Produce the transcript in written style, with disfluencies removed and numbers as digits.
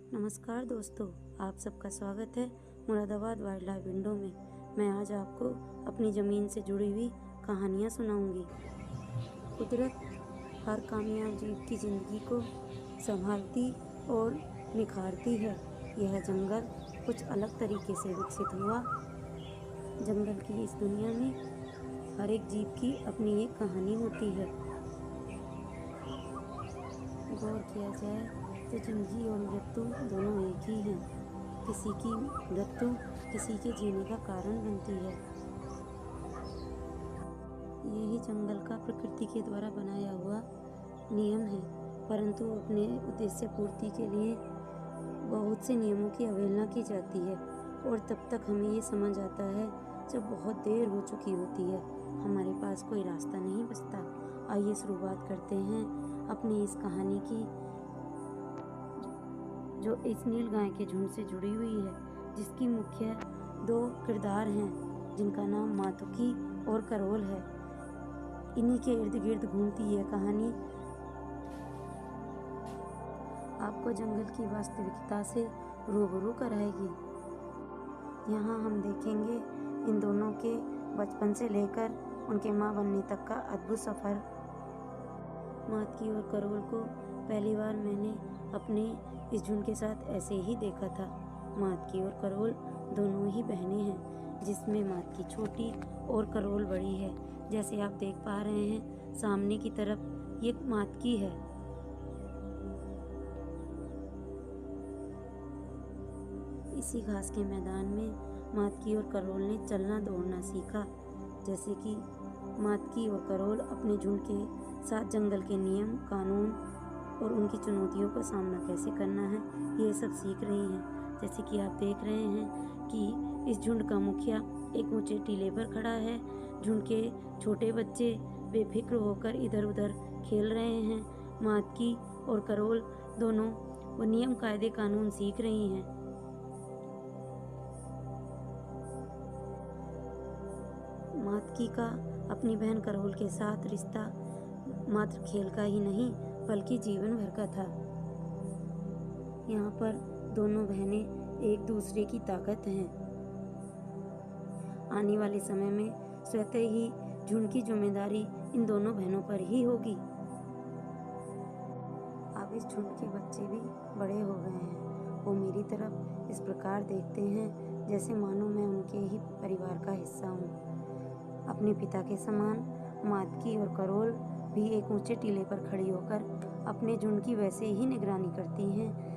नमस्कार दोस्तों, आप सबका स्वागत है मुरादाबाद वाइल्ड लाइफ विंडो में। मैं आज आपको अपनी ज़मीन से जुड़ी हुई कहानियाँ सुनाऊंगी। कुदरत हर कामयाब जीव की ज़िंदगी को संभालती और निखारती है। यह जंगल कुछ अलग तरीके से विकसित हुआ। जंगल की इस दुनिया में हर एक जीव की अपनी एक कहानी होती है। गौर किया जाए तो जिंदगी और मृत्यु दोनों एक ही हैं। किसी की मृत्यु किसी के जीने का कारण बनती है। यही जंगल का प्रकृति के द्वारा बनाया हुआ नियम है, परंतु अपने उद्देश्य पूर्ति के लिए बहुत से नियमों की अवहेलना की जाती है और तब तक हमें ये समझ आता है जब बहुत देर हो चुकी होती है, हमारे पास कोई रास्ता नहीं बचता। आइए शुरुआत करते हैं अपनी इस कहानी की, जो इस नील गाय के झुंड से जुड़ी हुई है, जिसकी मुख्य दो किरदार हैं, जिनका नाम मातुकी और करोल है। इन्हीं के इर्द गिर्द घूमती यह कहानी आपको जंगल की वास्तविकता से रूबरू कराएगी। यहाँ हम देखेंगे इन दोनों के बचपन से लेकर उनके माँ बनने तक का अद्भुत सफ़र। मातकी और करोल को पहली बार मैंने अपने इस झुंड के साथ ऐसे ही देखा था। मातकी और करोल दोनों ही बहनें हैं, जिसमें मातकी छोटी और करोल बड़ी है। जैसे आप देख पा रहे हैं, सामने की तरफ ये मातकी है। इसी घास के मैदान में मातकी और करोल ने चलना दौड़ना सीखा। जैसे कि मातकी और करोल अपने झुंड के साथ जंगल के नियम कानून और उनकी चुनौतियों का सामना कैसे करना है, ये सब सीख रही हैं। जैसे कि आप देख रहे हैं कि इस झुंड का मुखिया एक ऊंचे टीले पर खड़ा है। झुंड के छोटे बच्चे बेफिक्र होकर इधर उधर खेल रहे हैं। मातकी और करोल दोनों वो नियम कायदे कानून सीख रही हैं। मातकी का अपनी बहन करोल के साथ रिश्ता मात्र खेल का ही नहीं बल्कि जीवन भर का था। यहाँ पर दोनों बहनें एक दूसरे की ताकत हैं। आने वाले समय में स्वतः ही झुंड की जिम्मेदारी इन दोनों बहनों पर ही होगी। अब इस झुंड के बच्चे भी बड़े हो गए हैं। वो मेरी तरफ इस प्रकार देखते हैं जैसे मानो मैं उनके ही परिवार का हिस्सा हूँ। अपने पिता के समान मातकी और करोल भी एक ऊंचे टीले पर खड़ी होकर अपने झुंड की वैसे ही निगरानी करती हैं